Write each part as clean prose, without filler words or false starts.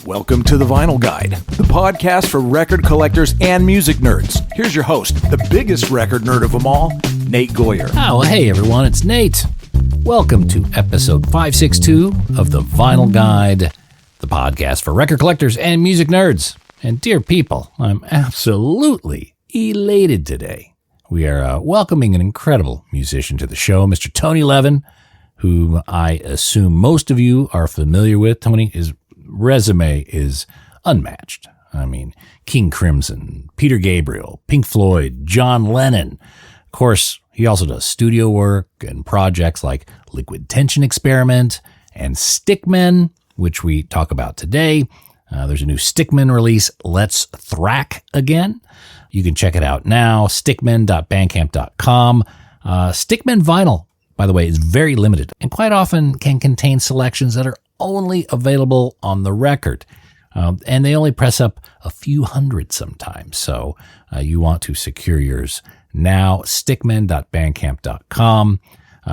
Welcome to The Vinyl Guide, the podcast for record collectors and music nerds. Here's your host, the biggest record nerd of them all, Nate Goyer. Oh, hey everyone, it's Nate. Welcome to episode 562 of The Vinyl Guide, the podcast for record collectors and music nerds. And dear people, I'm absolutely elated today. We are welcoming an incredible musician to the show, Mr. Tony Levin, whom I assume most of you are familiar with. Tony, his resume is unmatched. I mean, King Crimson, Peter Gabriel, Pink Floyd, John Lennon. Of course, he also does studio work and projects like Liquid Tension Experiment and Stickmen, which we talk about today. There's a new Stickmen release, Let's Thrack Again. You can check it out now, stickmen.bandcamp.com. Stickmen vinyl, by the way, is very limited and quite often can contain selections that are only available on the record. And they only press up a few hundred sometimes. So you want to secure yours now, stickmen.bandcamp.com.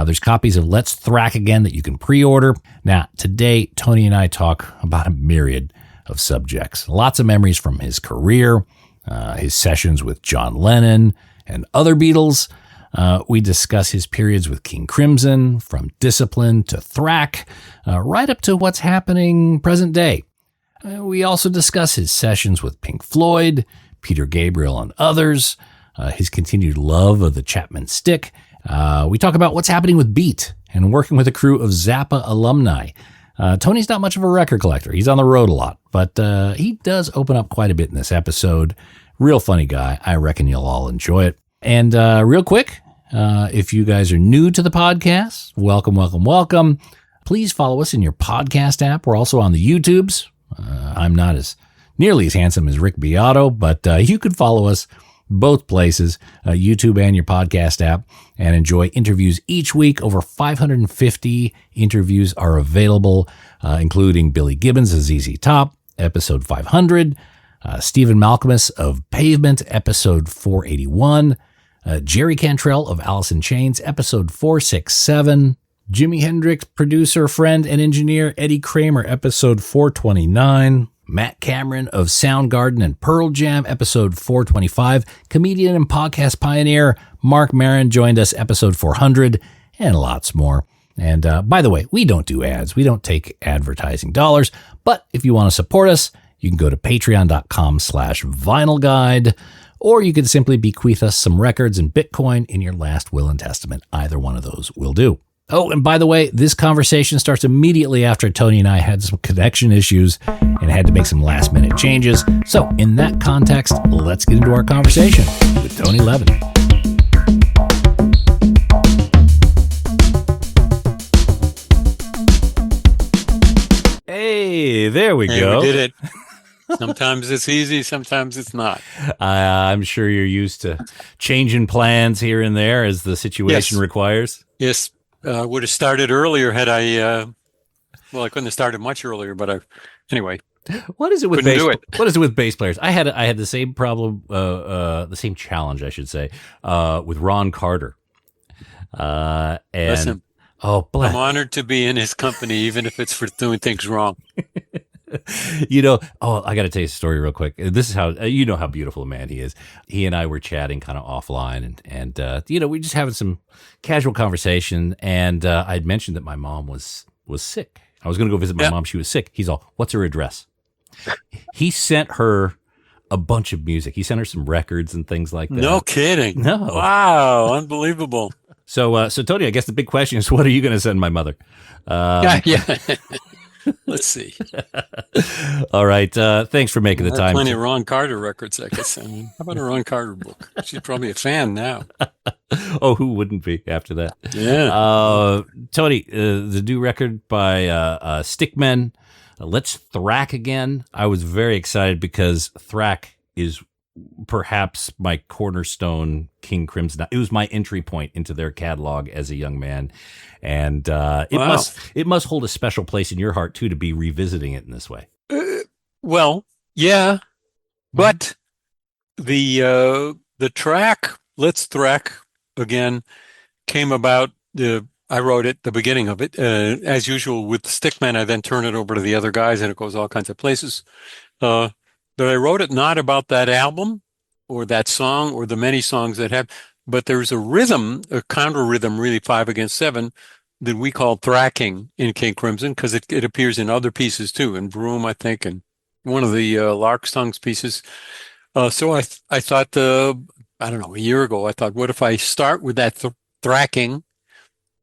There's copies of Let's Thrack Again that you can pre-order. Now, today, Tony and I talk about a myriad of subjects. Lots of memories from his career, his sessions with John Lennon and other Beatles. We discuss his periods with King Crimson, from Discipline to Thrack, right up to what's happening present day. We also discuss his sessions with Pink Floyd, Peter Gabriel, and others, his continued love of the Chapman stick. We talk about what's happening with Beat and working with a crew of Zappa alumni. Tony's not much of a record collector. He's on the road a lot, but he does open up quite a bit in this episode. Real funny guy. I reckon you'll all enjoy it. And real quick, if you guys are new to the podcast, welcome. Please follow us in your podcast app. We're also on the YouTubes. I'm not nearly as handsome as Rick Beato, but you could follow us both places, YouTube and your podcast app, and enjoy interviews each week. Over 550 interviews are available, including Billy Gibbons of ZZ Top, episode 500, Stephen Malcolmus of Pavement, episode 481, Jerry Cantrell of Alice in Chains, episode 467, Jimi Hendrix producer, friend, and engineer Eddie Kramer, episode 429, Matt Cameron of Soundgarden and Pearl Jam, episode 425, comedian and podcast pioneer Mark Maron joined us, episode 400, and lots more. And by the way, we don't do ads. We don't take advertising dollars, but if you want to support us, you can go to patreon.com/vinylguide, or you can simply bequeath us some records and Bitcoin in your last will and testament. Either one of those will do. Oh, and by the way, this conversation starts immediately after Tony and I had some connection issues and had to make some last-minute changes. So in that context, let's get into our conversation with Tony Levin. Hey, there we go. We did it. Sometimes it's easy, sometimes it's not. I'm sure you're used to changing plans here and there as the situation requires. Yes. Would have started earlier had I, I couldn't have started much earlier, but anyway. What is it with bass? What is it with bass players? I had the same problem, the same challenge, I should say, with Ron Carter. And bless him. Oh, bless. I'm honored to be in his company, even if it's for doing things wrong. I got to tell you a story real quick. This is how, you know how beautiful a man he is. He and I were chatting kind of offline and we're just having some casual conversation. And I'd mentioned that my mom was sick. I was going to go visit my mom. She was sick. He's all, what's her address? He sent her a bunch of music. He sent her some records and things like that. No kidding. No. Wow. Unbelievable. So Tony, I guess the big question is, what are you going to send my mother? Yeah. Let's see. All right. Thanks for making the time. Plenty of Ron Carter records, I guess. I mean, how about a Ron Carter book? She's probably a fan now. Oh, who wouldn't be after that? Yeah. Tony, the new record by Stickmen, Let's Thrack Again. I was very excited because Thrack is perhaps my cornerstone King Crimson. It was my entry point into their catalog as a young man. And it must hold a special place in your heart too, to be revisiting it in this way. Well, yeah, but the track Let's Thrack Again came about. I wrote it, the beginning of it. As usual with Stickmen, I then turn it over to the other guys and it goes all kinds of places. Uh, but I wrote it not about that album or that song or the many songs that have, but there's a rhythm, a counter rhythm, really 5 against 7, that we call thracking in King Crimson because it appears in other pieces too, in Broom, I think, and one of the Lark's Tongues pieces. So I thought, I don't know, a year ago, I thought, what if I start with that thracking,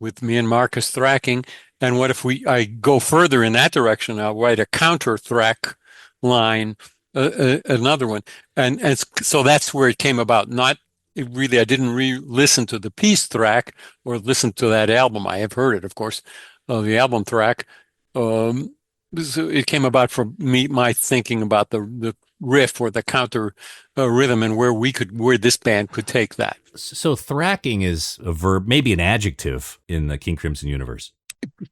with me and Marcus thracking, and what if I go further in that direction? I'll write a counter thrack line, another one, and so that's where it came about. Not really, I didn't listen to the piece Thrack or listen to that album. I have heard it, of course, the album Thrack. So it came about from my thinking about the riff or the counter rhythm and where this band could take that. So thracking is a verb, maybe an adjective in the King Crimson universe.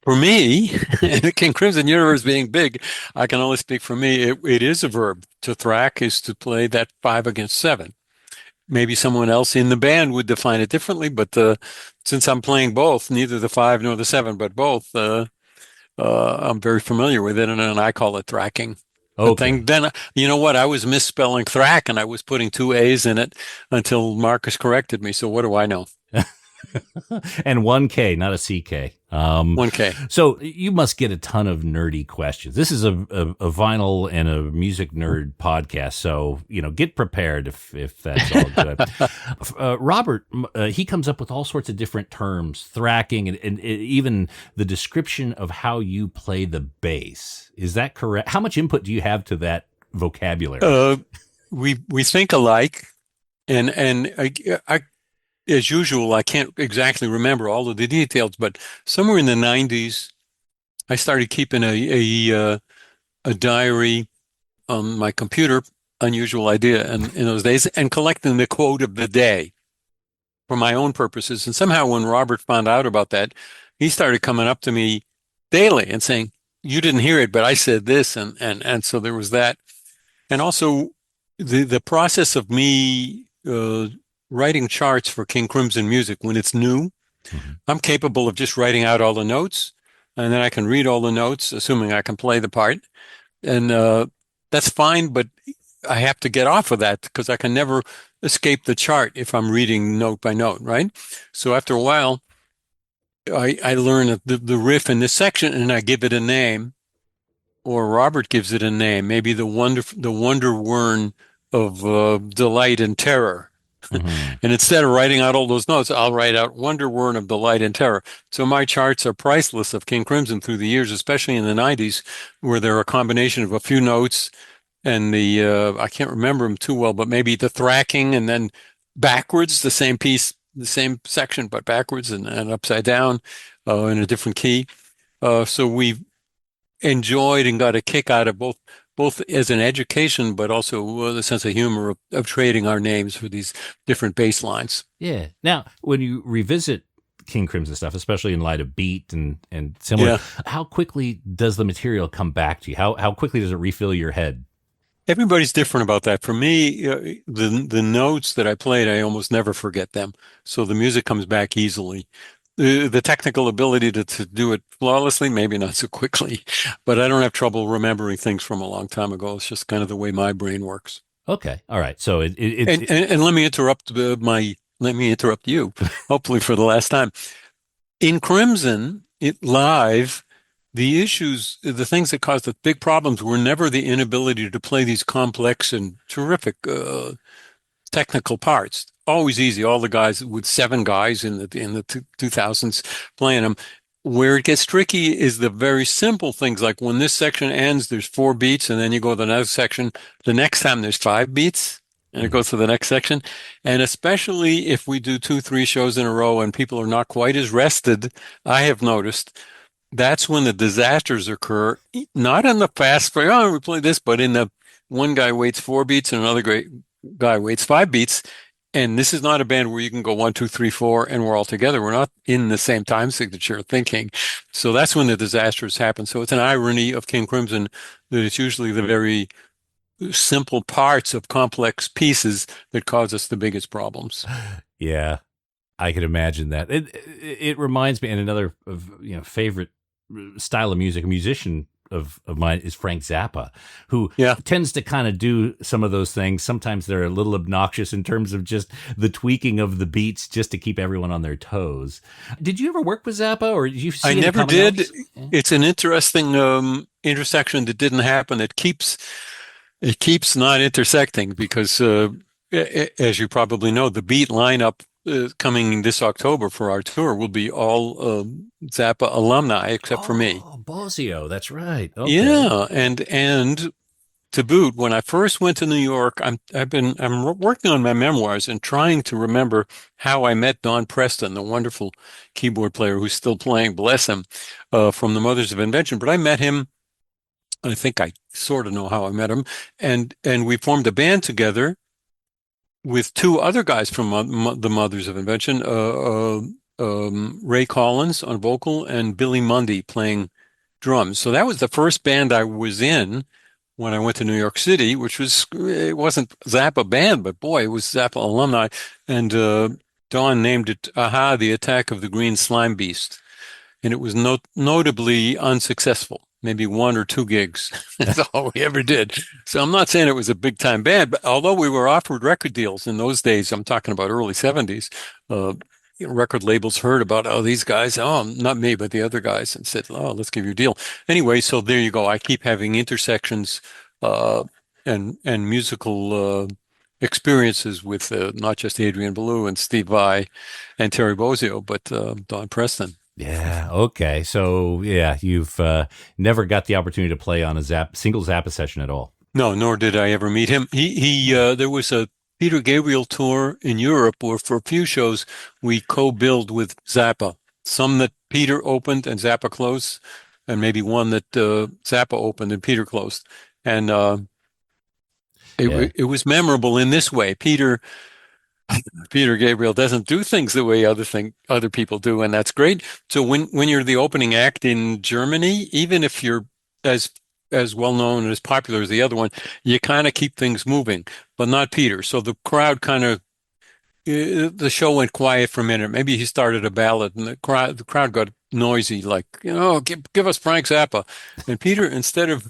For me, the King Crimson universe being big, I can only speak for me. It is a verb. To thrack is to play that 5 against 7. Maybe someone else in the band would define it differently, but since I'm playing both, neither the 5 nor the 7, but both, I'm very familiar with it, and I call it thracking. Okay. Then, you know what? I was misspelling thrack, and I was putting 2 A's in it until Marcus corrected me. So what do I know? And 1K, not a CK. 1K. So you must get a ton of nerdy questions. This is a vinyl and a music nerd podcast. So, get prepared if that's all good. Robert, he comes up with all sorts of different terms, thracking, and even the description of how you play the bass. Is that correct? How much input do you have to that vocabulary? We think alike, and I as usual, I can't exactly remember all of the details, but somewhere in the 90s, I started keeping a diary on my computer, unusual idea in those days, and collecting the quote of the day for my own purposes. And somehow when Robert found out about that, he started coming up to me daily and saying, "You didn't hear it, but I said this." And so there was that. And also the process of me writing charts for King Crimson music when it's new. Mm-hmm. I'm capable of just writing out all the notes, and then I can read all the notes, assuming I can play the part. And that's fine, but I have to get off of that because I can never escape the chart if I'm reading note by note, right? So after a while, I learn the riff in this section, and I give it a name, or Robert gives it a name, maybe the wonder whirn of delight and terror. Mm-hmm. And instead of writing out all those notes, I'll write out wonder whirn of delight and terror. So my charts are priceless of King Crimson through the years, especially in the 90s, where they're a combination of a few notes and I can't remember them too well, but maybe the thracking and then backwards, the same piece, the same section, but backwards and upside down in a different key. So we've enjoyed and got a kick out of both as an education, but also the sense of humor of trading our names for these different bass lines. Yeah. Now, when you revisit King Crimson stuff, especially in light of Beat and similar, how quickly does the material come back to you? How quickly does it refill your head? Everybody's different about that. For me, the notes that I played, I almost never forget them. So the music comes back easily. The technical ability to do it flawlessly, maybe not so quickly, but I don't have trouble remembering things from a long time ago. It's just kind of the way my brain works. Okay. All right. So and let me interrupt let me interrupt you, hopefully for the last time. In Crimson, live, the issues, the things that caused the big problems were never the inability to play these complex and terrific technical parts. Always easy. All the guys with 7 guys in the 2000s playing them. Where it gets tricky is the very simple things, like when this section ends, there's 4 beats, and then you go to the next section. The next time there's 5 beats, and it goes to the next section. And especially if we do 2-3 shows in a row and people are not quite as rested, I have noticed that's when the disasters occur. Not in the fast, oh, we play this, but in the one guy waits 4 beats and another guy waits 5 beats. And this is not a band where you can go 1, 2, 3, 4, and we're all together. We're not in the same time signature thinking. So that's when the disasters happen. So it's an irony of King Crimson that it's usually the very simple parts of complex pieces that cause us the biggest problems. Yeah. I can imagine that. It reminds me, and another of favorite style of music, a musician of mine is Frank Zappa, who Yeah. tends to kind of do some of those things. Sometimes they're a little obnoxious in terms of just the tweaking of the beats just to keep everyone on their toes. Did you ever work with Zappa, or did you see I any never did. commonalities? It's an interesting intersection that didn't happen. It keeps not intersecting because, as you probably know, the beat lineup coming this October for our tour will be all Zappa alumni except for me. Oh, Bosio, that's right. Okay. Yeah, and to boot, when I first went to New York, I'm working on my memoirs and trying to remember how I met Don Preston, the wonderful keyboard player who's still playing, bless him, from the Mothers of Invention. But I met him. I think I sort of know how I met him, and we formed a band together with two other guys from the Mothers of Invention, Ray Collins on vocal and Billy Mundy playing drums. So that was the first band I was in when I went to New York City, it wasn't Zappa band, but boy, it was Zappa alumni. And Don named it Aha, the Attack of the Green Slime Beast. And it was notably unsuccessful, maybe one or two gigs. That's all we ever did. So I'm not saying it was a big time band, but although we were offered record deals in those days, I'm talking about early 70s, record labels heard about, these guys, not me, but the other guys, and said, let's give you a deal. Anyway, so there you go. I keep having intersections and musical experiences with not just Adrian Belew and Steve Vai and Terry Bozzio, but Don Preston. Yeah. Okay. So yeah, you've never got the opportunity to play on a single Zappa session at all. No, nor did I ever meet him. There was a Peter Gabriel tour in Europe where for a few shows we co-billed with Zappa. Some that Peter opened and Zappa closed, and maybe one that Zappa opened and Peter closed. And it was memorable in this way. Peter Gabriel doesn't do things the way other people do, and that's great. So when you're the opening act in Germany, even if you're as well known and as popular as the other one, you kind of keep things moving, but not Peter. So the crowd the show went quiet for a minute. Maybe he started a ballad, and the crowd got noisy, like, give us Frank Zappa. And Peter, instead of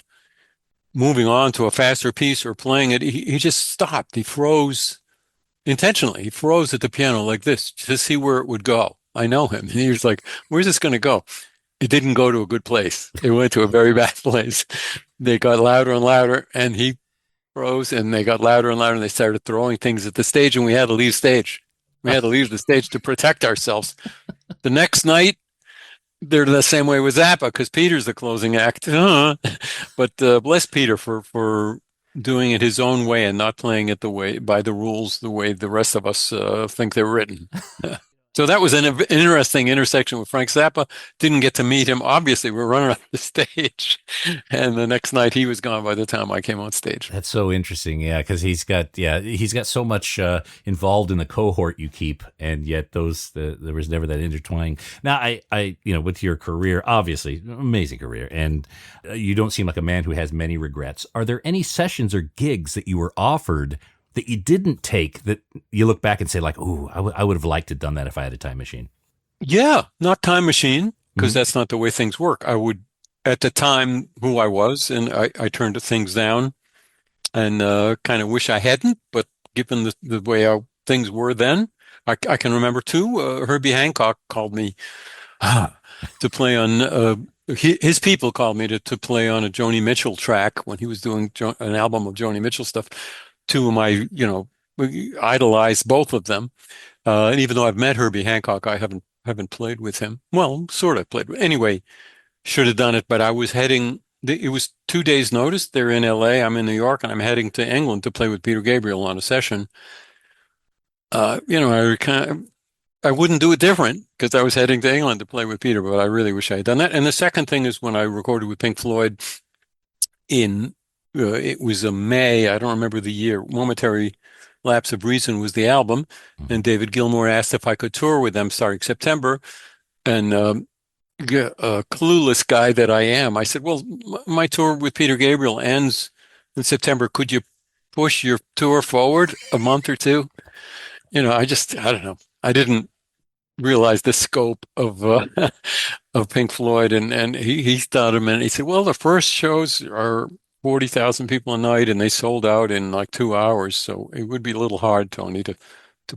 moving on to a faster piece or playing it, he just stopped. He froze. Intentionally, he froze at the piano like this to see where it would go. I know him. And he was like, where's this going to go? It didn't go to a good place. It went to a very bad place. They got louder and louder, and he froze, and they got louder and louder, and they started throwing things at the stage, and we had to leave stage. We had to leave the stage to protect ourselves. The next night, they're the same way with Zappa, because Peter's the closing act. But bless Peter for doing it his own way and not playing it by the rules, the way the rest of us think they're written. So that was an interesting intersection with Frank Zappa. Didn't get to meet him. Obviously, we're running off the stage. And the next night he was gone by the time I came on stage. That's so interesting. Yeah. Cause he's got so much involved in the cohort you keep. And yet there was never that intertwining. Now I with your career, obviously amazing career. And you don't seem like a man who has many regrets. Are there any sessions or gigs that you were offered that you didn't take that you look back and say like, ooh, I would have liked to have done that if I had a time machine? Yeah, not time machine, because that's not the way things work. I would, at the time, who I was, and I turned things down and kind of wish I hadn't, but given the way things were then, I can remember too, Herbie Hancock called me to play on, his people called me to play on a Joni Mitchell track when he was doing an album of Joni Mitchell stuff. Two of my, idolized both of them. And even though I've met Herbie Hancock, I haven't played with him. Well, sort of played with. Anyway, should have done it, but I was heading. It was 2 days' notice. They're in LA. I'm in New York, and I'm heading to England to play with Peter Gabriel on a session. I wouldn't do it different because I was heading to England to play with Peter, but I really wish I had done that. And the second thing is when I recorded with Pink Floyd it was a May, I don't remember the year, Momentary Lapse of Reason was the album, and David Gilmour asked if I could tour with them starting September, and a clueless guy that I am, I said, well, my tour with Peter Gabriel ends in September. Could you push your tour forward a month or two? I don't know. I didn't realize the scope of of Pink Floyd, and he thought a minute. He said, "Well, the first shows are 40,000 people a night, and they sold out in like 2 hours, so it would be a little hard, Tony, to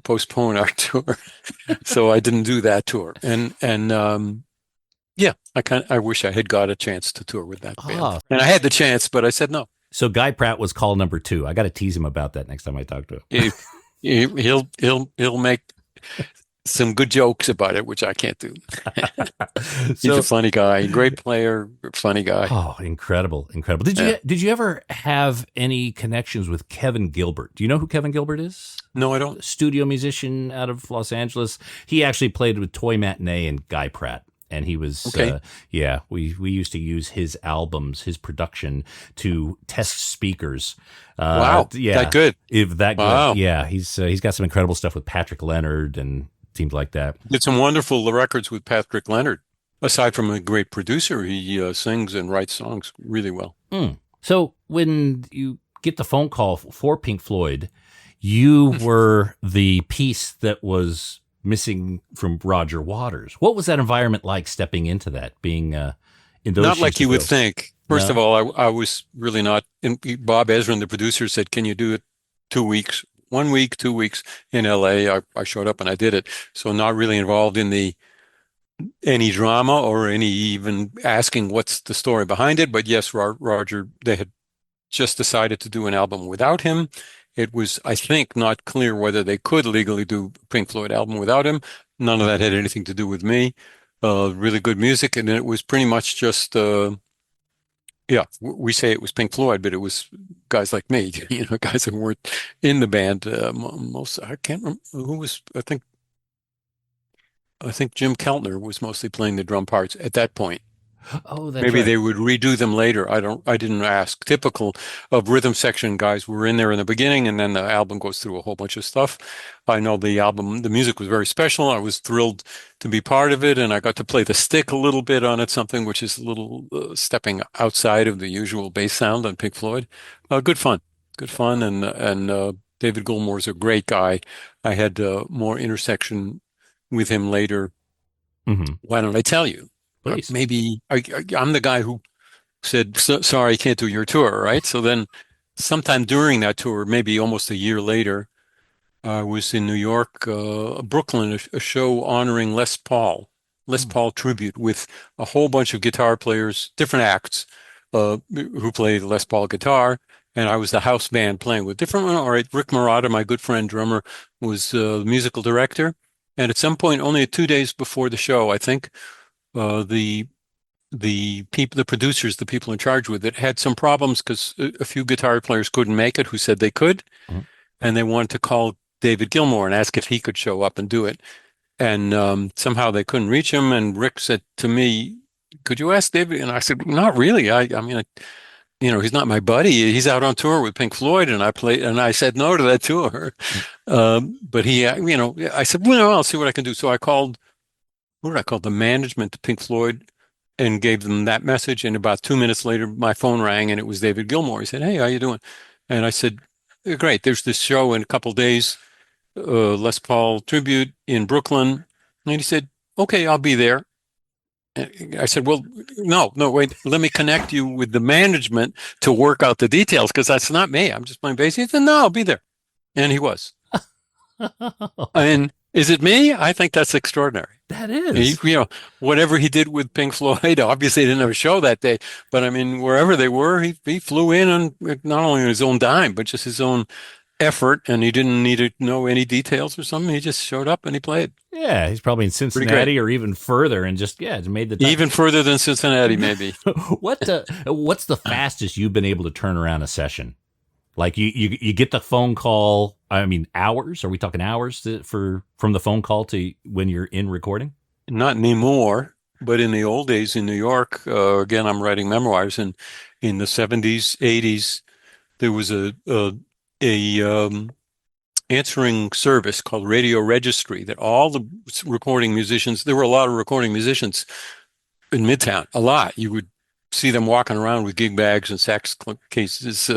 postpone our tour." So I didn't do that tour, and yeah, I wish I had got a chance to tour with that band, Oh, and I had the chance, but I said no. so Guy Pratt was call number two. I got to tease him about that next time I talk to him. He'll make some good jokes about it, which I can't do. He's a So, funny guy, great player, funny guy. oh, incredible, incredible. Did Yeah. you ever have any connections with Kevin Gilbert? Do you know who Kevin Gilbert is? No, I don't. Studio musician out of Los Angeles. He actually played with Toy Matinee and Guy Pratt. And he was, Okay. yeah, we used to use his albums, his production to test speakers. Wow. Yeah. That good. If that Wow. good. Yeah. He's got some incredible stuff with Patrick Leonard and teams like that. Did some wonderful records with Patrick Leonard. Aside from a great producer, he sings and writes songs really well. Mm. So when you get the phone call for Pink Floyd, you were the piece that was missing from Roger Waters. What was that environment like stepping into that, being in those Not shoes like to you would fill? think. First No? of all, I was really not. And Bob Ezrin, the producer, said, "Can you do it 2 weeks? 1 week, 2 weeks in LA?" I showed up and I did it. So not really involved in the any drama or any even asking what's the story behind it. But yes, Roger, they had just decided to do an album without him. It was, I think, not clear whether they could legally do a Pink Floyd album without him. None of that had anything to do with me. Really good music, and it was pretty much just, yeah, we say it was Pink Floyd, but it was guys like me, guys that weren't in the band. Most, I can't remember who was. I think Jim Keltner was mostly playing the drum parts at that point. Oh, that's Maybe right. they would redo them later. I didn't ask. Typical of rhythm section guys were in there in the beginning, and then the album goes through a whole bunch of stuff. I know the music was very special. I was thrilled to be part of it, and I got to play the stick a little bit on it, something which is a little stepping outside of the usual bass sound on Pink Floyd. Good fun, and David Gilmour's a great guy. I had more intersection with him later. Hmm. Why don't I tell you? Please. Maybe I'm the guy who said, sorry, I can't do your tour, right? So then sometime during that tour, maybe almost a year later, I was in New York, Brooklyn, a show honoring Les Paul tribute with a whole bunch of guitar players, different acts, who played Les Paul guitar. And I was the house band playing with different one. All right, Rick Marotta, my good friend drummer, was the musical director. And at some point, only 2 days before the show, I think, the people, the producers, the people in charge with it, had some problems because a few guitar players couldn't make it who said they could, Mhm. and they wanted to call David Gilmour and ask if he could show up and do it. And somehow they couldn't reach him. And Rick said to me, "Could you ask David?" And I said, "Not really. I mean, he's not my buddy. He's out on tour with Pink Floyd, and I said no to that tour." But he, I said, "Well, I'll see what I can do." So I called. What did I call the management to Pink Floyd and gave them that message. And about 2 minutes later, my phone rang and it was David Gilmour. He said, "Hey, how you doing?" And I said, "Great. There's this show in a couple of days, Les Paul tribute in Brooklyn." And he said, "Okay, I'll be there." And I said, "Well, no, wait. Let me connect you with the management to work out the details because that's not me. I'm just playing bass." He said, "No, I'll be there." And he was. And is it me? I think that's extraordinary. That He, is. whatever he did with Pink Floyd, obviously he didn't have a show that day, but I mean, wherever they were, he flew in on not only on his own dime, but just his own effort, and he didn't need to know any details or something. He just showed up and he played. Yeah, he's probably in Pretty great. Cincinnati or even further, and just made the time. Even further than Cincinnati, maybe. What's the fastest you've been able to turn around a session? Like you get the phone call. I mean, hours? Are we talking hours from the phone call to when you're in recording? Not anymore, but in the old days in New York, again, I'm writing memoirs, and in the 70s, 80s, there was a answering service called Radio Registry that all the recording musicians, there were a lot of recording musicians in Midtown, a lot. You would see them walking around with gig bags and sax cases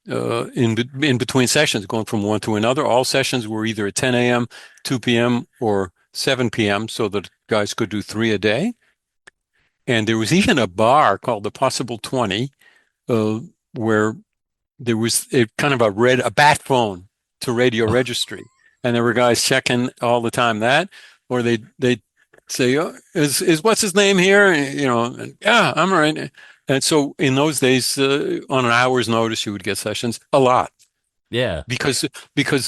in between sessions, going from one to another. All sessions were either at 10 a.m., 2 p.m., or 7 p.m. so that guys could do 3 a day. And there was even a bar called the Possible 20, uh, where there was a bat phone to radio registry. And there were guys checking all the time that, or they'd say, oh, is what's his name here? And, yeah, I'm right. And so in those days, on an hour's notice, you would get sessions a lot. Yeah. Because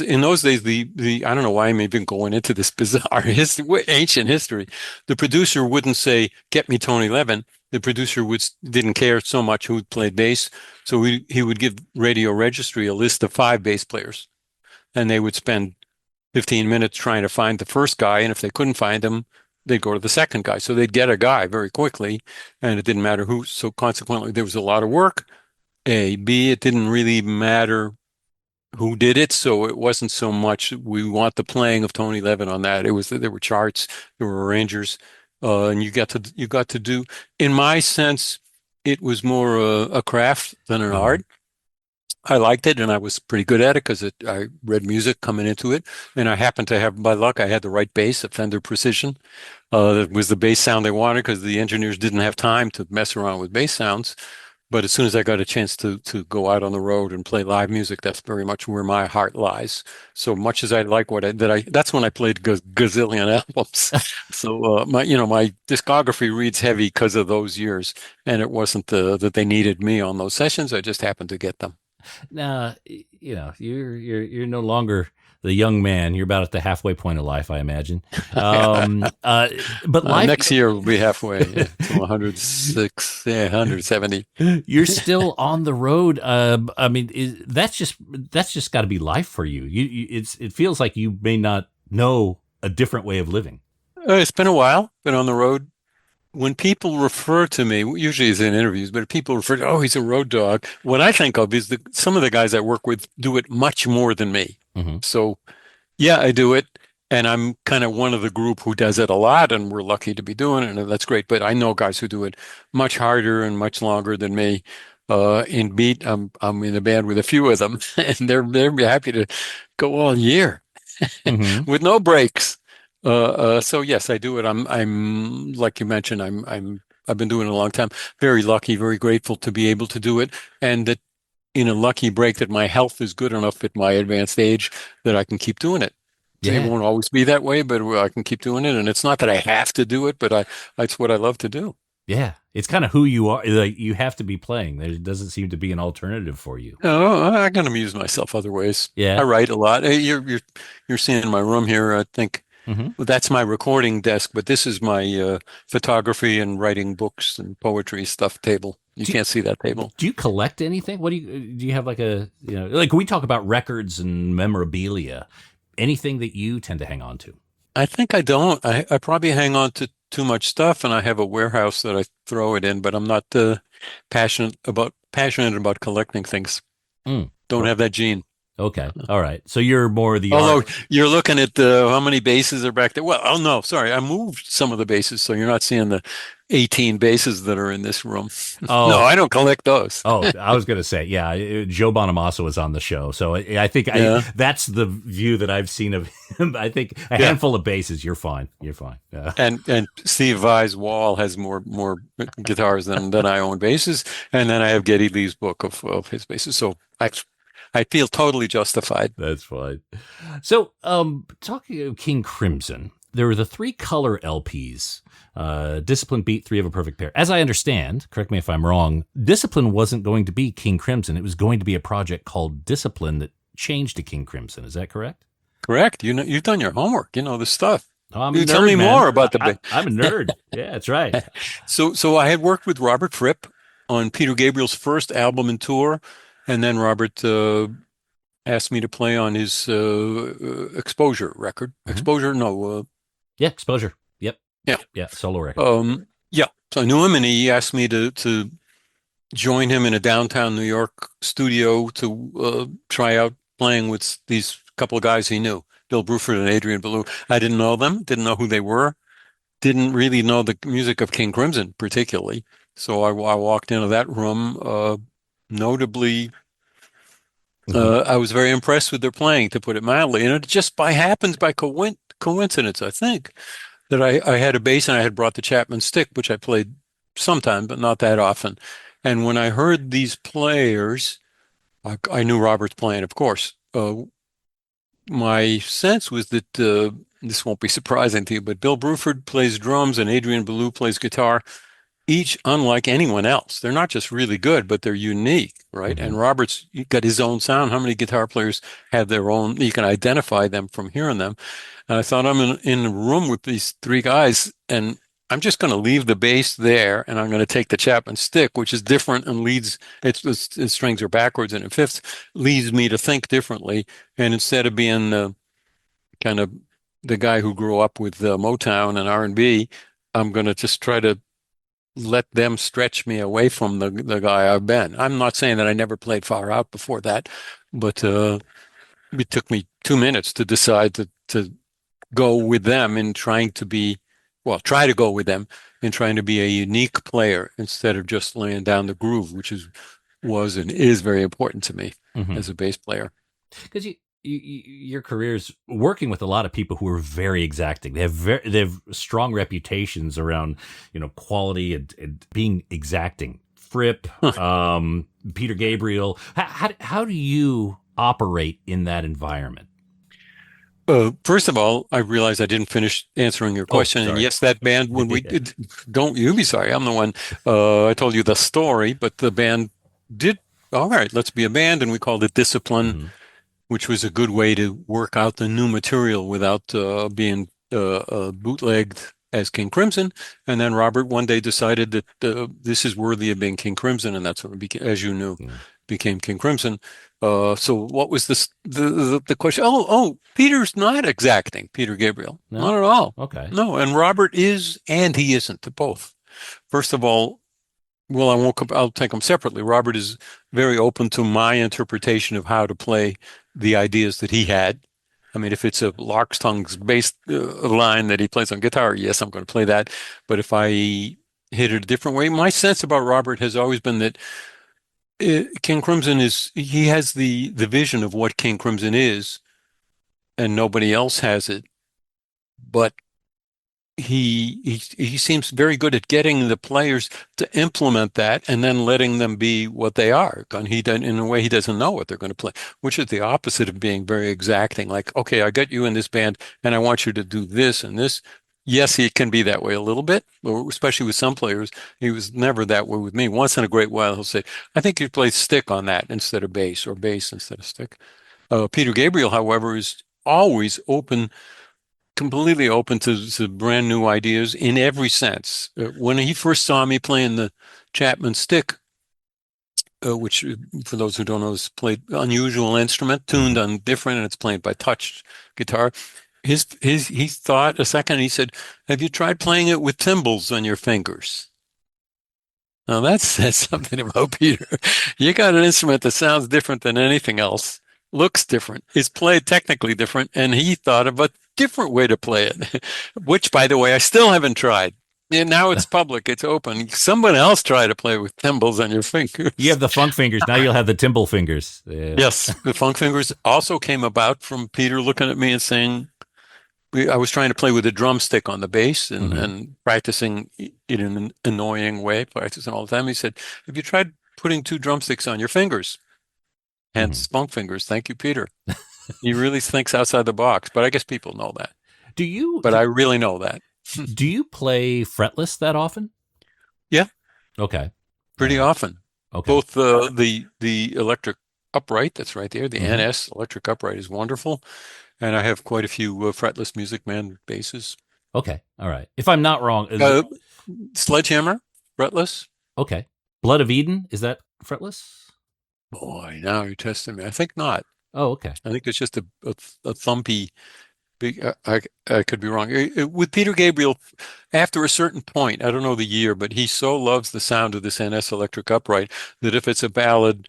in those days, the I don't know why I'm even going into this bizarre ancient history. The producer wouldn't say, "Get me Tony Levin." The producer didn't care so much who played bass, so he would give Radio Registry a list of 5 bass players, and they would spend 15 minutes trying to find the first guy, and if they couldn't find him, they'd go to the second guy. So they'd get a guy very quickly, and it didn't matter who. So consequently, there was a lot of work. A, B, it didn't really matter who did it, so it wasn't so much we want the playing of Tony Levin on that. It was there were charts, there were arrangers, and you got to do. In my sense, it was more a craft than an art. I liked it, and I was pretty good at it because I read music coming into it, and I happened to have, by luck, I had the right bass, a Fender Precision. That was the bass sound they wanted because the engineers didn't have time to mess around with bass sounds. But as soon as I got a chance to go out on the road and play live music, that's very much where my heart lies. So much as I like that's when I played gazillion albums. So my discography reads heavy because of those years, and it wasn't that they needed me on those sessions. I just happened to get them. Now, you're no longer the young man. You're about at the halfway point of life, I imagine. But life next year will be halfway to 106, 170. You're still on the road. I mean, that's just got to be life for you. It feels like you may not know a different way of living. It's been a while. Been on the road. When people refer to me, usually it's in interviews, but if people refer to, oh, he's a road dog, what I think of is some of the guys I work with do it much more than me. Mm-hmm. So, yeah, I do it, and I'm kind of one of the group who does it a lot, and we're lucky to be doing it, and that's great. But I know guys who do it much harder and much longer than me. In beat, I'm in a band with a few of them, and they're happy to go all year with no breaks. So yes, I do it. I'm like you mentioned, I've been doing it a long time. Very lucky, very grateful to be able to do it, and that in a lucky break that my health is good enough at my advanced age that I can keep doing it. Yeah. It won't always be that way, but I can keep doing it, and it's not that I have to do it, but it's what I love to do. Yeah, it's kind of who you are. Like, you have to be playing. There doesn't seem to be an alternative for you. Oh, I can amuse myself other ways. Yeah, I write a lot. You're seeing my room here. I think. Mm-hmm. Well, that's my recording desk, but this is my photography and writing books and poetry stuff table. You can't see that table. Do you collect anything? Do you have like like we talk about records and memorabilia, anything that you tend to hang on to? I think I don't. I probably hang on to too much stuff, and I have a warehouse that I throw it in, but I'm not passionate about collecting things. Don't have that gene. Okay. All right. So you're more the Although you're looking at how many bases are back there. Well, oh no, sorry. I moved some of the bases, so you're not seeing the 18 bases that are in this room. Oh. No, I don't collect those. Oh, I was going to say, yeah, Joe Bonamassa was on the show. So I think that's the view that I've seen of him. I think a handful of bases, you're fine. You're fine. Yeah. And Steve Vai's wall has more guitars than I own basses. And then I have Geddy Lee's book of his basses. So I feel totally justified. That's fine. So, talking of King Crimson, there were the 3 color LPs, Discipline, Beat, 3 of a Perfect Pair. As I understand, correct me if I'm wrong, Discipline wasn't going to be King Crimson. It was going to be a project called Discipline that changed to King Crimson. Is that correct? Correct. You've done your homework. You know the stuff. You tell me more about the. I'm a nerd. Yeah, that's right. So I had worked with Robert Fripp on Peter Gabriel's first album and tour. And then Robert asked me to play on his Exposure record. Mm-hmm. Exposure? No. Yeah, Exposure. Yep. Yeah. Yeah, solo record. Yeah. So I knew him, and he asked me to join him in a downtown New York studio to try out playing with these couple of guys he knew, Bill Bruford and Adrian Belew. I didn't know them, didn't know who they were, didn't really know the music of King Crimson particularly. So I walked into that room. Notably, I was very impressed with their playing, to put it mildly. And it just by coincidence, I think, that I had a bass and I had brought the Chapman stick, which I played sometime, but not that often. And when I heard these players, I knew Robert's playing, of course. My sense was that this won't be surprising to you, but Bill Bruford plays drums and Adrian Belew plays guitar, each unlike anyone else. They're not just really good, but they're unique, right? Mm-hmm. And Robert's got his own sound. How many guitar players have their own? You can identify them from hearing them. And I thought I'm in a room with these three guys, and I'm just going to leave the bass there, and I'm going to take the Chapman stick, which is different and leads, its strings are backwards and in fifths, leads me to think differently. And instead of being kind of the guy who grew up with Motown and R&B, I'm going to just try to let them stretch me away from the guy I've been. I'm not saying that I never played far out before that, but it took me 2 minutes to decide to go with them in trying to be, well, try to go with them in trying to be a unique player instead of just laying down the groove, which was and is very important to me as a bass player. Because your career's working with a lot of people who are very exacting. They have strong reputations around quality and being exacting. Fripp, Peter Gabriel. How do you operate in that environment? First of all, I realized I didn't finish answering your question. And yes, that band, when we did, don't you be sorry. I'm the one, I told you the story, but the band did, all right, let's be a band. And we called it Discipline, which was a good way to work out the new material without being bootlegged as King Crimson. And then Robert one day decided that this is worthy of being King Crimson. And that's when it became, as you knew, became King Crimson. So what was the question? Oh, Peter's not exacting, Peter Gabriel. No? Not at all. Okay. No, and Robert is and he isn't to both. First of all, well, I'll take them separately. Robert is very open to my interpretation of how to play the ideas that he had. I mean, if it's a Lark's Tongues based line that he plays on guitar, yes, I'm going to play that. But if I hit it a different way, my sense about Robert has always been that King Crimson he has the vision of what King Crimson is, and nobody else has it. But he seems very good at getting the players to implement that and then letting them be what they are. And in a way, he doesn't know what they're going to play, which is the opposite of being very exacting. Like, okay, I got you in this band and I want you to do this and this. Yes, he can be that way a little bit, especially with some players. He was never that way with me. Once in a great while, he'll say, I think you play stick on that instead of bass, or bass instead of stick. Peter Gabriel, however, is always completely open to brand new ideas in every sense. When he first saw me playing the Chapman stick, which for those who don't know is played unusual instrument, tuned on different, and it's played by touch guitar. He thought a second, and he said, have you tried playing it with timbals on your fingers? Now that says something about Peter. You got an instrument that sounds different than anything else, looks different, is played technically different, and he thought of a different way to play it, which, by the way, I still haven't tried. And now it's public, it's open. Someone else try to play with timbals on your fingers. You have the funk fingers. Now you'll have the timble fingers. Yeah. Yes, the funk fingers also came about from Peter looking at me and saying, I was trying to play with a drumstick on the bass and practicing in an annoying way, practicing all the time. He said, have you tried putting two drumsticks on your fingers? Hence, funk fingers. Thank you, Peter. He really thinks outside the box, but I guess people know that. I really know that. Do you play fretless that often? Yeah. Okay. Pretty often. Okay. Both the electric upright, that's right there, the NS electric upright is wonderful. And I have quite a few fretless Music Man basses. Okay. All right. If I'm not wrong. Sledgehammer, fretless. Okay. Blood of Eden, is that fretless? Boy, now you're testing me. I think not. Oh, okay. I think it's just a thumpy. I could be wrong. With Peter Gabriel, after a certain point, I don't know the year, but he so loves the sound of this NS electric upright that if it's a ballad,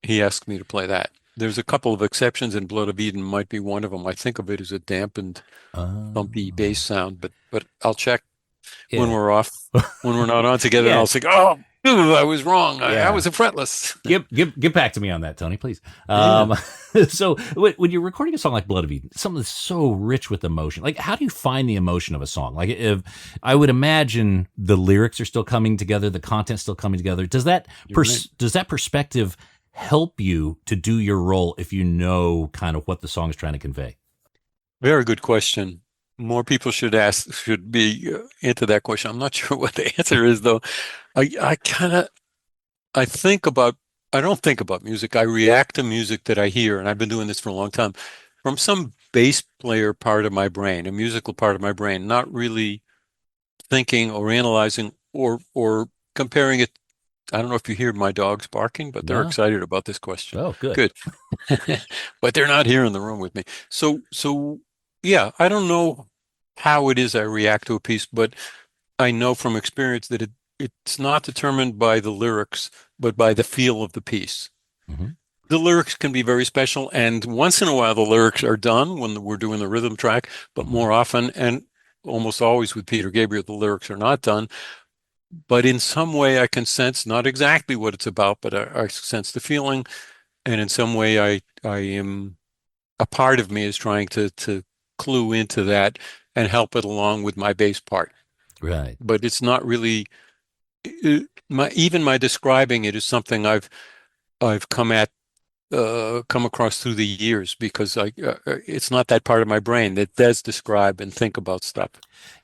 he asks me to play that. There's a couple of exceptions, and Blood of Eden might be one of them. I think of it as a dampened, thumpy bass sound, but I'll check when we're off, when we're not on together, and I'll say, oh, I was wrong. I Yeah. was a fretless. Get back to me on that, Tony, please. Yeah. So when you're recording a song like Blood of Eden, something that's so rich with emotion, like how do you find the emotion of a song? Like if I would imagine the lyrics are still coming together, the content's still coming together. Does that Right. does that perspective help you to do your role if you know kind of what the song is trying to convey? Very good question. More people should be into that question. I'm not sure what the answer is, though. I kind of, I think about, I don't think about music. I react to music that I hear, and I've been doing this for a long time, from some bass player part of my brain, a musical part of my brain, not really thinking or analyzing or comparing it. I don't know if you hear my dogs barking, but they're No? excited about this question. Oh, good. Good. But they're not here in the room with me. Yeah, I don't know how it is I react to a piece, but I know from experience that it's not determined by the lyrics, but by the feel of the piece. Hmm. The lyrics can be very special, and once in a while the lyrics are done when we're doing the rhythm track, but Hmm. more often and almost always with Peter Gabriel, the lyrics are not done. But in some way I can sense not exactly what it's about, but I sense the feeling, and in some way I am a part of me is trying to clue into that and help it along with my bass part. Right. But it's not really even my describing it is something I've come across through the years because it's not that part of my brain that does describe and think about stuff.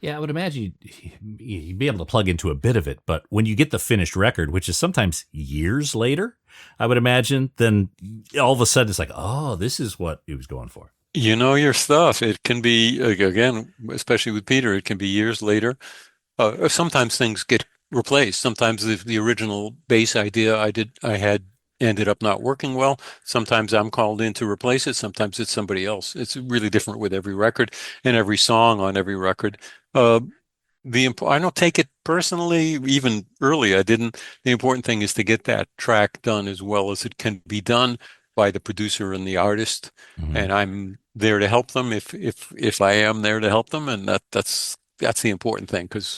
Yeah, I would imagine you'd be able to plug into a bit of it, but when you get the finished record, which is sometimes years later, I would imagine, then all of a sudden it's like, oh, this is what he was going for. You know your stuff. It can be, again, especially with Peter, it can be years later. Sometimes things get replaced. Sometimes the original bass idea I had ended up not working well. Sometimes I'm called in to replace it. Sometimes it's somebody else. It's really different with every record and every song on every record. Uh, I don't take it personally, even early. I didn't. The important thing is to get that track done as well as it can be done by the producer and the artist. Hmm. And I'm there to help them if I am there to help them, and that's the important thing because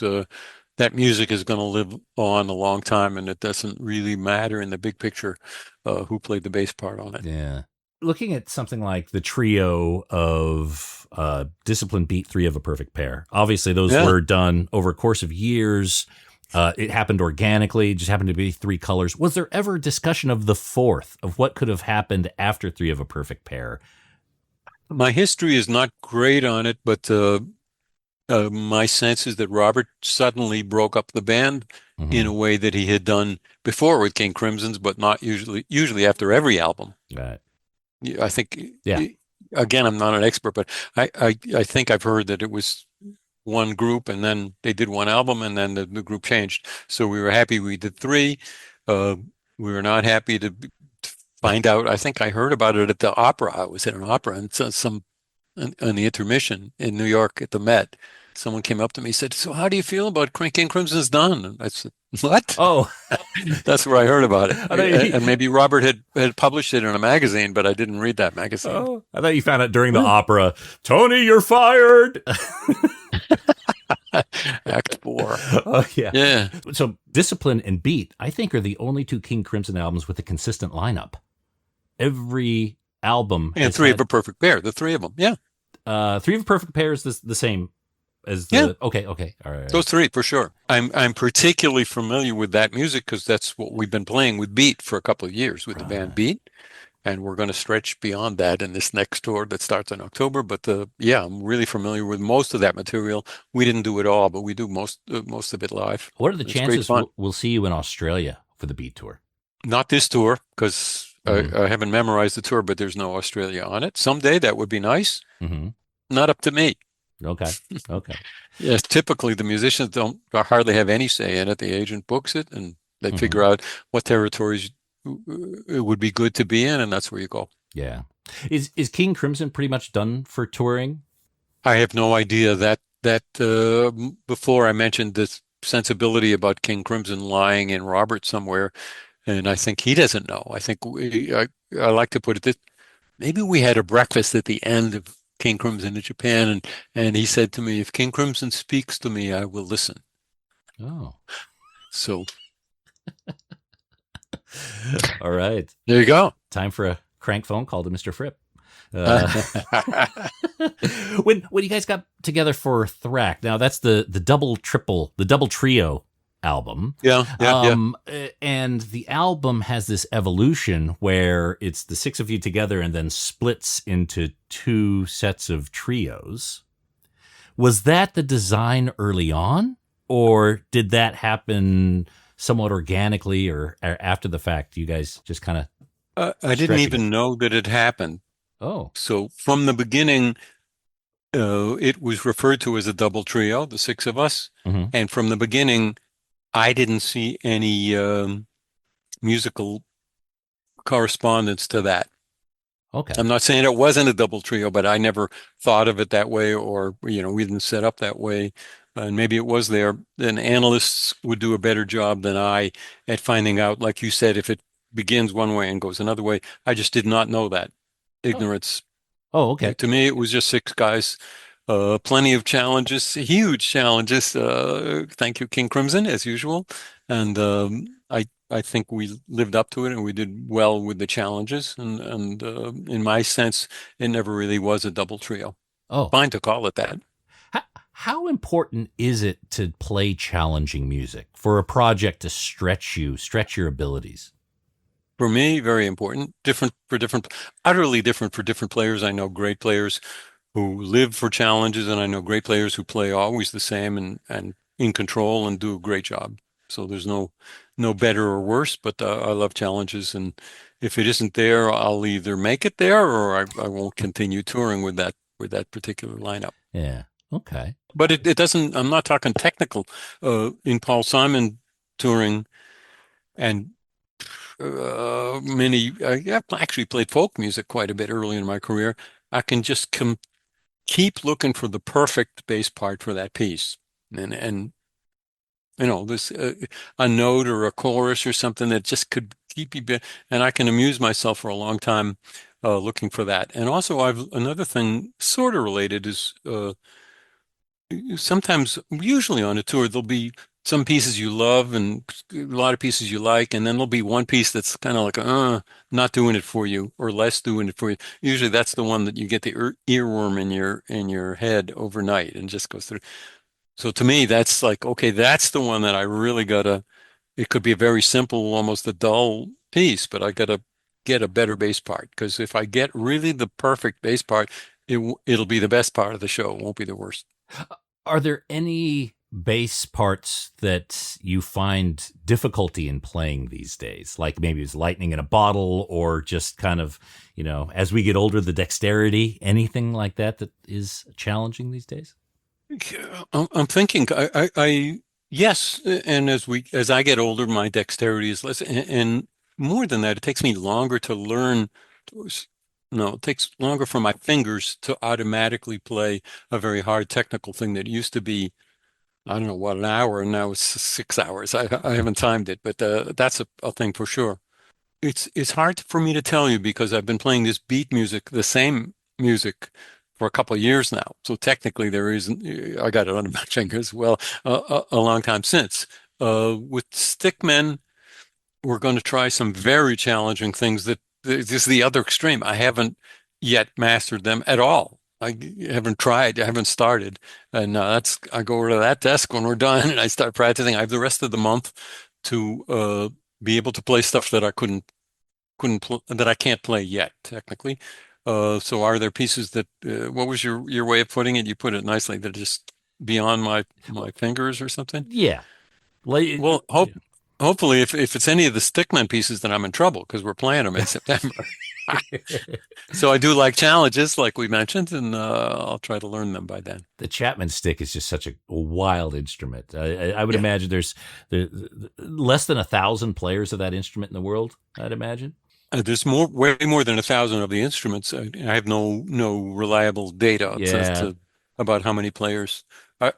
that music is going to live on a long time, and it doesn't really matter in the big picture who played the bass part on it. Yeah. Looking at something like the trio of Discipline, Beat, Three of a Perfect Pair, obviously those Yeah. were done over a course of years. It happened organically, it just happened to be three colors. Was there ever discussion of the fourth, of what could have happened after Three of a Perfect Pair? My history is not great on it, but my sense is that Robert suddenly broke up the band in Hmm. a way that he had done before with King Crimson's, but not usually after every album. Right. I think, Yeah. again, I'm not an expert, but I think I've heard that it was one group and then they did one album and then the group changed. So we were happy we did three. Uh, we were not happy to find out. I think I heard about it at the opera. I was at an opera and some on the intermission in New York at the Met. Someone came up to me and said, "So how do you feel about King Crimson's done?" And I said, "What?" Oh, That's where I heard about it. I thought you, And maybe Robert had published it in a magazine, but I didn't read that magazine. oh, I thought you found out during the opera. Tony, you're fired. Act four. Oh yeah. Yeah. So Discipline and Beat, I think, are the only two King Crimson albums with a consistent lineup. Every album And has three had of a perfect pair, the three of them. Yeah. Three of a Perfect Pair is the same as Yeah. the okay, all right. Those three for sure. I'm particularly familiar with that music because that's what we've been playing with Beat for a couple of years with the band Right. Beat. And we're going to stretch beyond that in this next tour that starts in October. But yeah, I'm really familiar with most of that material. We didn't do it all, but we do most of it live. What are the It's great chances fun. we'll see you in Australia for the Beat tour? Not this tour because Mm-hmm. I haven't memorized the tour, but there's no Australia on it. Someday that would be nice. Mm-hmm. Not up to me. Okay. Okay. Yes, typically the musicians don't hardly have any say in it. The agent books it, and they Mm-hmm. figure out what territories it would be good to be in, and that's where you go. Yeah. Is King Crimson pretty much done for touring? I have no idea before I mentioned this sensibility about King Crimson lying in Robert somewhere, and I think he doesn't know. I think I like to put it this, maybe we had a breakfast at the end of King Crimson in Japan, and he said to me, "If King Crimson speaks to me, I will listen." Oh. So All right. There you go. Time for a crank phone call to Mr. Fripp. Uh, when you guys got together for Thrack, now that's the double trio album. Yeah. And the album has this evolution where it's the six of you together and then splits into two sets of trios. Was that the design early on, or did that happen somewhat organically or after the fact? You guys just kind of I didn't stretching it. even know that it happened. Oh, So from the beginning, it was referred to as a double trio, the six of us. hmm And from the beginning, I didn't see any musical correspondence to that. okay. I'm not saying it wasn't a double trio, but I never thought of it that way, or, we didn't set up that way. And maybe it was there. Then analysts would do a better job than I at finding out, like you said, if it begins one way and goes another way. I just did not know that. Oh, Ignorance. oh, okay. To me, it was just six guys, plenty of challenges, huge challenges. Thank you, King Crimson, as usual. And I think we lived up to it, and we did well with the challenges. And in my sense, it never really was a double trio. Oh, Fine to call it that. how important is it to play challenging music for a project to stretch your abilities? For me, very important. Utterly different for different players. I know great players who live for challenges, and I know great players who play always the same and in control and do a great job. So there's no better or worse, but I love challenges, and if it isn't there, I'll either make it there or I won't continue touring with that particular lineup. Yeah. Okay. But it doesn't. I'm not talking technical. In Paul Simon touring and I've actually played folk music quite a bit early in my career. I can just keep looking for the perfect bass part for that piece. And this a note or a chorus or something that just could keep you, and I can amuse myself for a long time looking for that. And also, I've another thing sort of related is sometimes, usually on a tour, there'll be some pieces you love and a lot of pieces you like, and then there'll be one piece that's kind of like, not doing it for you or less doing it for you. Usually that's the one that you get the earworm in your head overnight and just goes through. So to me, that's like, okay, that's the one that I really gotta, it could be a very simple, almost a dull piece, but I gotta get a better bass part. Because if I get really the perfect bass part, it'll be the best part of the show. It won't be the worst. Are there any bass parts that you find difficulty in playing these days? Like maybe it's lightning in a bottle or just kind of, as we get older, the dexterity, anything like that is challenging these days? Yeah, I'm thinking, yes, and as I get older, my dexterity is less, and more than that, it takes me longer to learn. No, it takes longer for my fingers to automatically play a very hard technical thing that used to be, I don't know what, an hour, and now it's 6 hours. I haven't timed it, but that's a thing for sure. It's hard for me to tell you because I've been playing this beat music, the same music for a couple of years now. So technically there isn't, I got it on my finger as well, a long time since. With Stickmen, we're going to try some very challenging things that this is the other extreme. I haven't yet mastered them at all. I haven't tried, I haven't started. And I go over to that desk when we're done and I start practicing. I have the rest of the month to be able to play stuff that I that I can't play yet, technically. So are there pieces that what was your way of putting it? You put it nicely, that are just beyond my fingers or something? Yeah. Like, Well, hopefully if it's any of the Stickman pieces, then I'm in trouble because we're playing them in September. So I do like challenges, like we mentioned, and I'll try to learn them by then. the Chapman stick is just such a wild instrument. I would Yeah. imagine there's less than 1,000 players of that instrument in the world, I'd imagine. There's way more than 1,000 of the instruments. I have no reliable data Yeah. about how many players.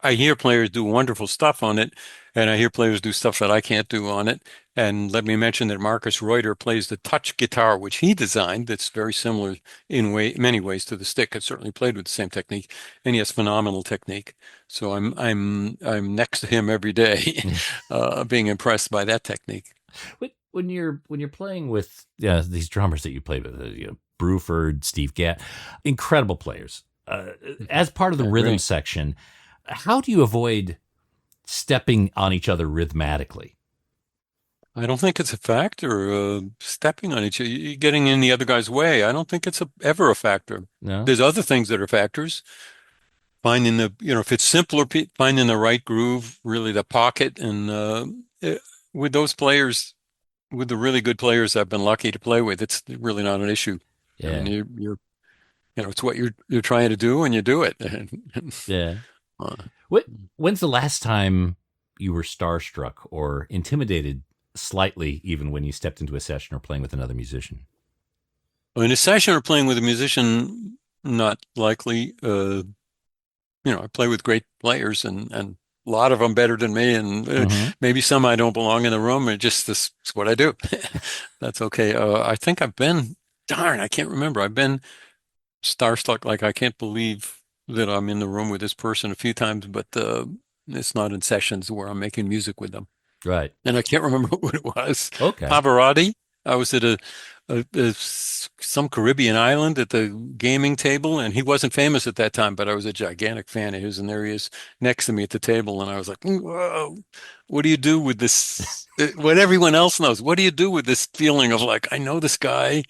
I hear players do wonderful stuff on it, and I hear players do stuff that I can't do on it. And let me mention that Marcus Reuter plays the touch guitar, which he designed. That's very similar in many ways to the stick. It's certainly played with the same technique, and he has phenomenal technique. So I'm next to him every day, being impressed by that technique. When when you're playing with these drummers that you played with, Bruford, Steve Gadd, incredible players. As part of the rhythm section, how do you avoid stepping on each other rhythmatically? I don't think it's a factor. Stepping on each other, getting in the other guy's way. I don't think it's ever a factor. No. There's other things that are factors. Finding if it's simpler, finding the right groove, really the pocket, and with those players, with the really good players I've been lucky to play with, it's really not an issue. Yeah. I mean, it's what you're trying to do, and you do it. Yeah. When's the last time you were starstruck or intimidated slightly, even when you stepped into a session or playing with another musician? In a session or playing with a musician, not likely. I play with great players, and a lot of them better than me, and maybe some I don't belong in the room. This is what I do. That's okay. I think I can't remember. I've been starstruck, like I can't believe that I'm in the room with this person a few times, but it's not in sessions where I'm making music with them. Right. And I can't remember what it was. Okay. Pavarotti. I was at some Caribbean island at the gaming table, and he wasn't famous at that time, but I was a gigantic fan of his, and there he is next to me at the table, and I was like, whoa, what do you do with this? What everyone else knows. What do you do with this feeling of like, I know this guy.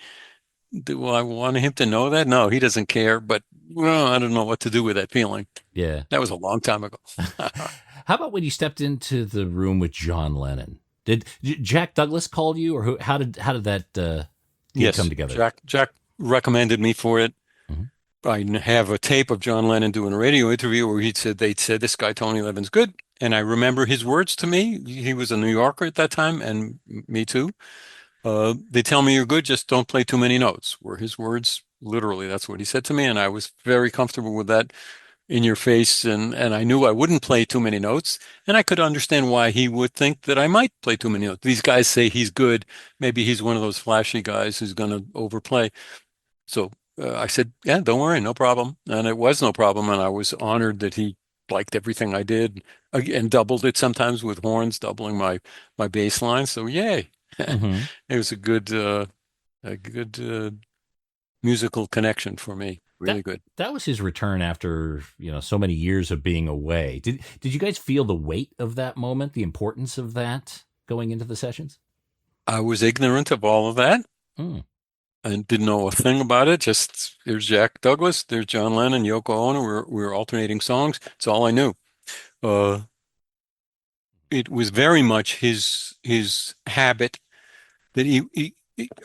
Do I want him to know that? No, he doesn't care, but I don't know what to do with that feeling. Yeah. That was a long time ago. How about when you stepped into the room with John Lennon? Did Jack Douglas call you, or how did that come together? Jack recommended me for it. I have a tape of John Lennon doing a radio interview where they'd said, this guy, Tony Levin's good. And I remember his words to me. He was a New Yorker at that time, and me too. They tell me you're good, just don't play too many notes, were his words. Literally, that's what he said to me. And I was very comfortable with that in your face. And I knew I wouldn't play too many notes. And I could understand why he would think that I might play too many notes. These guys say he's good. Maybe he's one of those flashy guys who's going to overplay. So I said, yeah, don't worry, no problem. And it was no problem. And I was honored that he liked everything I did and doubled it sometimes with horns, doubling my bass line. So yay. It was a good musical connection for me. Really good. That was his return after so many years of being away. Did you guys feel the weight of that moment, the importance of that going into the sessions? I was ignorant of all of that. And didn't know a thing about it. Just there's Jack Douglas, there's John Lennon, Yoko Ono. We were alternating songs. It's all I knew. It was very much his habit that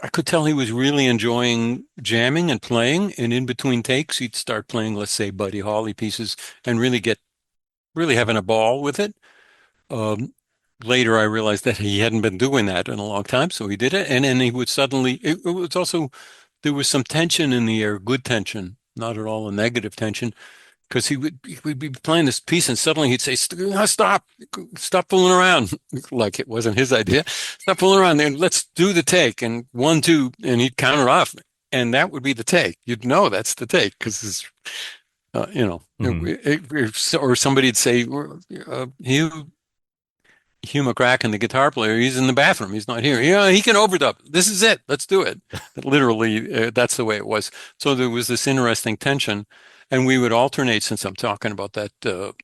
I could tell he was really enjoying jamming and playing. And in between takes, he'd start playing, let's say, Buddy Holly pieces and really having a ball with it. Later, I realized that he hadn't been doing that in a long time, so he did it. And then he would suddenly, it was also, there was some tension in the air, good tension, not at all a negative tension, because he would be playing this piece and suddenly he'd say, stop fooling around. Like it wasn't his idea. Stop fooling around. Then let's do the take. And 1, 2, and he'd count it off. And that would be the take. You'd know that's the take because or somebody'd say, Hugh McCracken, the guitar player, he's in the bathroom. He's not here. He can overdub. This is it. Let's do it. Literally, that's the way it was. So there was this interesting tension, and we would alternate. Since I'm talking about that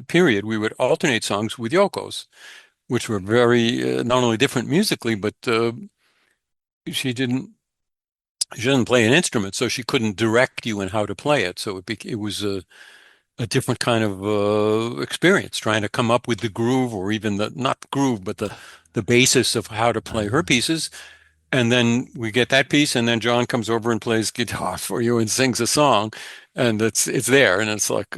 period, we would alternate songs with Yoko's, which were very not only different musically, but she didn't play an instrument, so she couldn't direct you in how to play it. So it was a different kind of experience, trying to come up with the groove, or even not the groove, but the basis of how to play her pieces. And then we get that piece, and then John comes over and plays guitar for you and sings a song, and it's there. And it's like,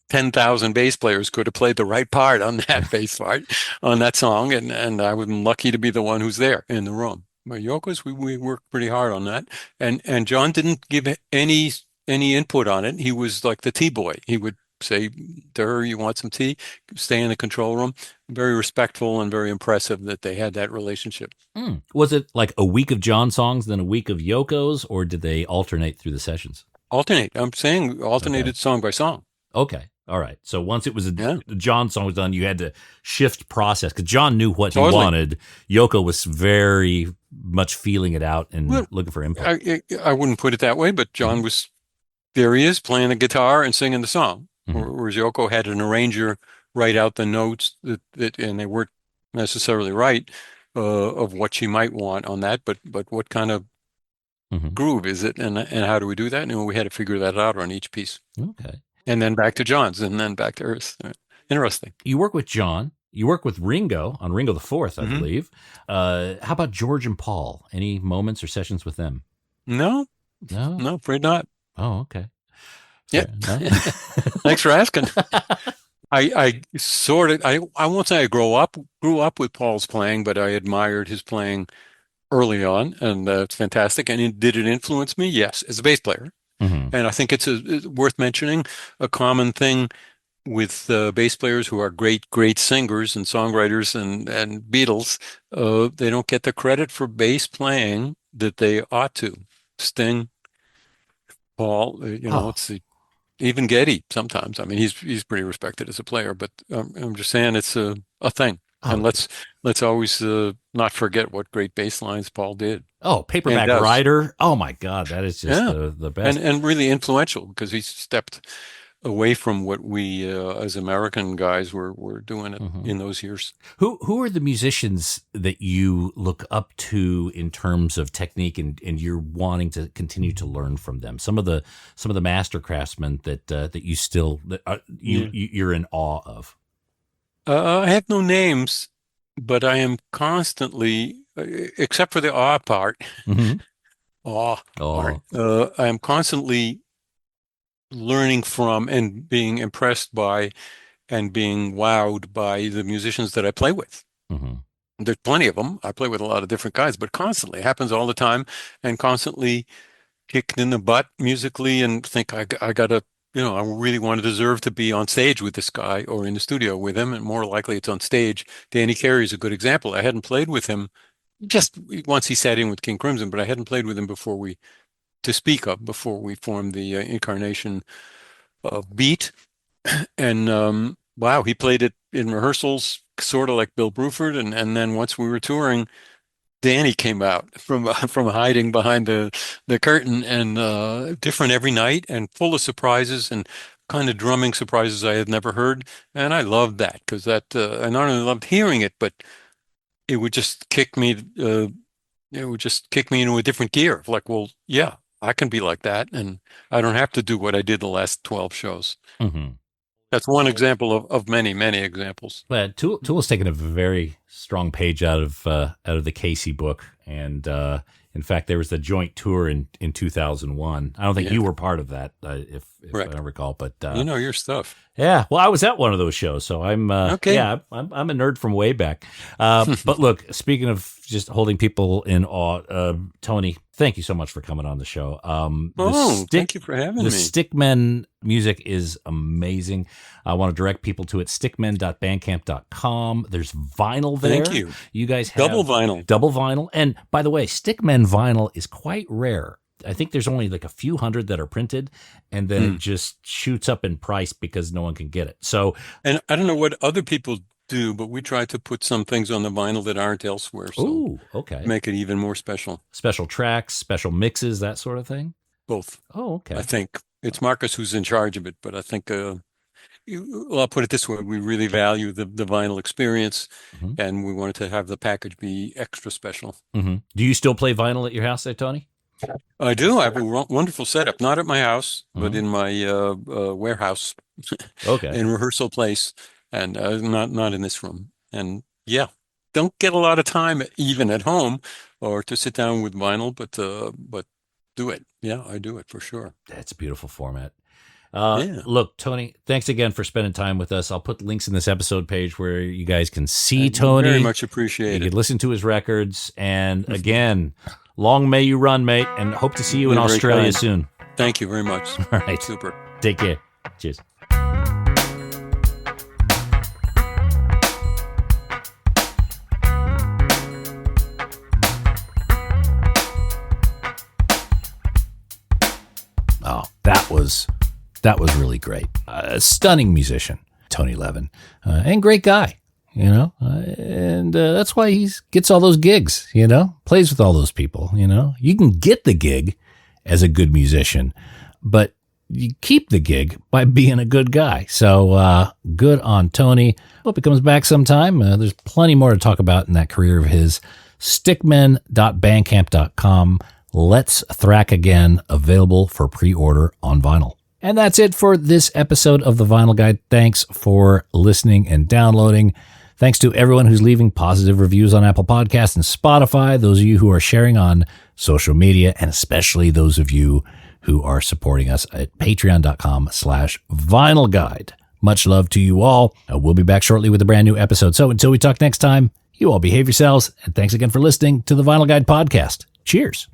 10,000 bass players could have played the right part on that bass part on that song. And I was lucky to be the one who's there in the room. But Yoko's, we worked pretty hard on that. And John didn't give any input on it. He was like the tea boy. He would say to her, you want some tea? Stay in the control room. Very respectful and very impressive that they had that relationship. Was it like a week of John songs, then a week of Yoko's, or did they alternate through the sessions? Alternate. I'm saying alternated song by song. Okay. All right. So once it was Yeah. John song was done, you had to shift process because John knew what he Totally. wanted. Yoko was very much feeling it out and Well, looking for input. I wouldn't put it that way, but John was, there he is playing the guitar and singing the song. Whereas Yoko had an arranger write out the notes and they weren't necessarily right, of what she might want on that, but what kind of groove is it, and how do we do that? And we had to figure that out on each piece. Okay. And then back to John's, and then back to hers. Interesting. You work with John. You work with Ringo on Ringo the Fourth, I believe. How about George and Paul? Any moments or sessions with them? No, No, afraid not. Oh, okay. Yeah. Thanks for asking. I sort of, I won't say I grew up with Paul's playing, but I admired his playing early on, and it's fantastic. And did it influence me? Yes, as a bass player. And I think it's worth mentioning a common thing with bass players who are great singers and songwriters and Beatles. They don't get the credit for bass playing that they ought to. Sting, Paul, let's see. Even Geddy sometimes. I mean, he's pretty respected as a player, but I'm just saying it's a thing. And let's always not forget what great bass lines Paul did. Oh, Paperback Writer. Oh my God, that is just the best. And really influential because he stepped away from what we as American guys were doing in those years. Who are the musicians that you look up to in terms of technique and you're wanting to continue to learn from them? Some of the master craftsmen that you still you're in awe of. I have no names, but I am constantly, except for the awe part, I am constantly learning from and being impressed by and being wowed by the musicians that I play with. There's plenty of them. I play with a lot of different guys, but constantly, it happens all the time, and constantly kicked in the butt musically and think I gotta, I really want to deserve to be on stage with this guy or in the studio with him, and more likely it's on stage. Danny Carey is a good example. I hadn't played with him just once he sat in with King Crimson, but I hadn't played with him before we formed the incarnation of Beat. And wow, he played it in rehearsals, sort of like Bill Bruford. And then once we were touring, Danny came out from hiding behind the curtain, and different every night and full of surprises and kind of drumming surprises I had never heard. And I loved that because I not only loved hearing it, but it would just kick me. It would just kick me into a different gear of like, well, yeah, I can be like that, and I don't have to do what I did the last 12 shows. That's one example of many, many examples. But Tool's taken a very strong page out of the Casey book, and in fact, there was the joint tour in 2001. I don't think you were part of that, if I don't recall. But you know your stuff. Yeah, well, I was at one of those shows, so I'm okay. Yeah, I'm a nerd from way back. But look, speaking of just holding people in awe, Tony, thank you so much for coming on the show. Thank you for having me. The Stickmen music is amazing. I want to direct people to it, stickmen.bandcamp.com. There's vinyl there. Thank you. You guys have double vinyl. And by the way, Stickmen vinyl is quite rare. I think there's only like a few hundred that are printed, and then it just shoots up in price because no one can get it. So, and I don't know what other people do, but we try to put some things on the vinyl that aren't elsewhere. So make it even more special. Special tracks, special mixes, that sort of thing? Both. Oh, okay. I think it's Marcus who's in charge of it, but I think, I'll put it this way. We really value the vinyl experience, and we wanted to have the package be extra special. Do you still play vinyl at your house there, Tony? I do. I have a wonderful setup, not at my house, but in my warehouse in rehearsal place, and not in this room. And yeah, don't get a lot of time even at home or to sit down with vinyl, but do it. Yeah, I do it for sure. That's a beautiful format. Look, Tony, thanks again for spending time with us. I'll put links in this episode page where you guys can see Tony. Very much appreciate it. You can listen to his records. And again, long may you run, mate, and hope to see you in Australia soon. Thank you very much. All right. Super. Take care. Cheers. Oh, that was That was really great. A stunning musician, Tony Levin, and great guy, and that's why he gets all those gigs, plays with all those people, You can get the gig as a good musician, but you keep the gig by being a good guy. So good on Tony. Hope he comes back sometime. There's plenty more to talk about in that career of his. Stickmen.bandcamp.com. Let's Thrack Again, available for pre-order on vinyl. And that's it for this episode of The Vinyl Guide. Thanks for listening and downloading. Thanks to everyone who's leaving positive reviews on Apple Podcasts and Spotify, those of you who are sharing on social media, and especially those of you who are supporting us at patreon.com/Vinyl Guide. Much love to you all. We'll be back shortly with a brand new episode. So until we talk next time, you all behave yourselves, and thanks again for listening to the Vinyl Guide podcast. Cheers.